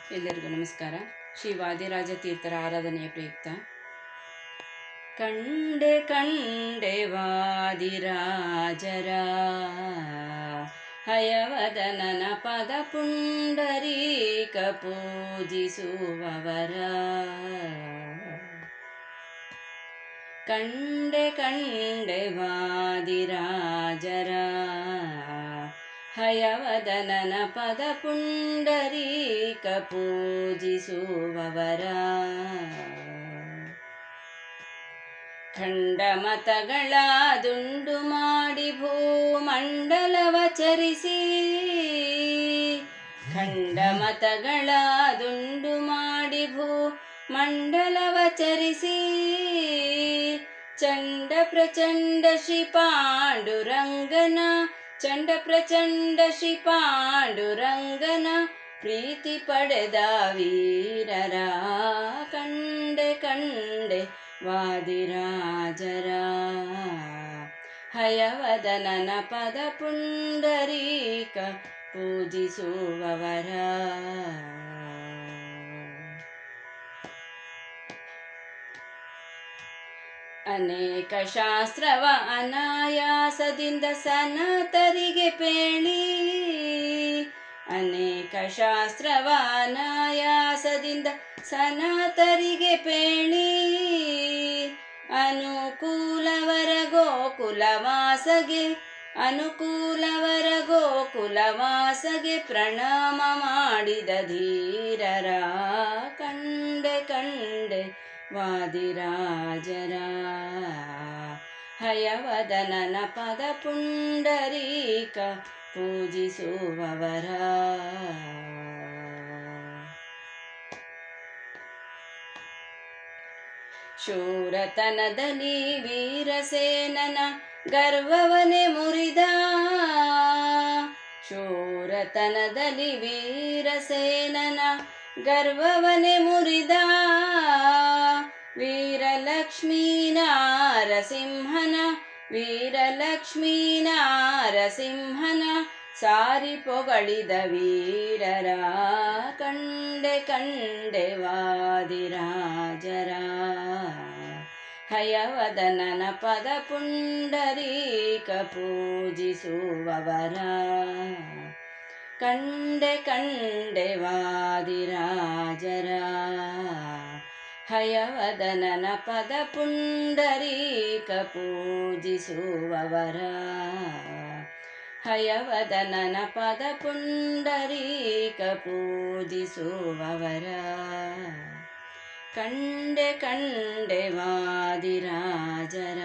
ಎಲ್ಲರಿಗೂ ನಮಸ್ಕಾರ. ಶ್ರೀ ವಾದಿರಾಜ ತೀರ್ಥರ ಆರಾಧನೆಯ ಪ್ರಯುಕ್ತ ಕಂಡೆ ಕಂಡೆ ವಾದಿರಾಜರ ಹಯವದನನ ಪದ ಪುಂಡರೀಕ ಪೂಜಿಸುವವರ ಕಂಡೆ ಕಂಡೆ ವಾದಿರಾಜರ ಹಯವದನನ ಪದ ಪುಂಡರೀಕ ಪೂಜಿಸುವವರ ಖಂಡಮತಗಳ ದುಂಡು ಮಾಡಿ ಭೂಮಂಡಲವ ಚರಿಸಿ ಖಂಡಮತಗಳ ದುಂಡು ಮಾಡಿ ಭೂಮಂಡಲವ ಚರಿಸಿ ಚಂಡ ಪ್ರಚಂಡ ಶ್ರೀ ಪಾಂಡುರಂಗನ ಚಂಡ ಪ್ರಚಂಡ ಶ್ರೀ ಪಾಂಡುರಂಗನ ಪ್ರೀತಿ ಪಡೆದ ವೀರರ ಕಂಡೆ ಕಂಡೆ ವಾದಿರಾಜರ ಹಯವದನನ ಪದ ಪುಂಡರೀಕ ಪೂಜಿಸುವವರ ಅನೇಕ ಶಾಸ್ತ್ರವ ಅನಾಯಾಸದಿಂದ ಸನತರಿಗೆ ಪೇಳಿ ಅನೇಕ ಶಾಸ್ತ್ರವ ಅನಾಯಾಸದಿಂದ ಸನತರಿಗೆ ಪೇಳಿ ಅನುಕೂಲವರ ಗೋಕುಲವಾಸಗೆ ಅನುಕೂಲವರ ಗೋಕುಲವಾಸಗೆ ಪ್ರಣಾಮ ಮಾಡಿದ ಧೀರರ ಕಂಡೆ ಕಂಡೆ ವಾದಿರಾಜರ ಹಯವದನನ ಪದ ಪುಂಡರೀಕ ಪೂಜಿಸುವವರ ಶೂರತನದಲ್ಲಿ ವೀರಸೇನನ ಗರ್ವವನೆ ಮುರಿದ ಶೂರತನದಲ್ಲಿ ವೀರಸೇನನ ಗರ್ವವನೆ ಮುರಿದ ವೀರಲಕ್ಷ್ಮೀ ನಾರಸಿಂಹನ ವೀರಲಕ್ಷ್ಮೀ ನಾರಸಿಂಹನ ಸಾರಿ ಪೊಗಳಿದ ವೀರರ ಕಂಡೆ ಕಂಡೆ ವಾದಿರಾಜರ ಹಯವದನನ ಪದ ಪುಂಡರೀಕ ಪೂಜಿಸುವವರ ಕಂಡೆ ಕಂಡೆ ವಾದಿರಾಜರ ಹಯವದನನ ಪದ ಪುಂಡರೀಕ ಪೂಜಿಸುವವರ ಹಯವದನನ ಪದ ಪುಂಡರೀಕ ಪೂಜಿಸುವವರ ಕಂಡೆ ಕಂಡೆ ವಾದಿರಾಜರ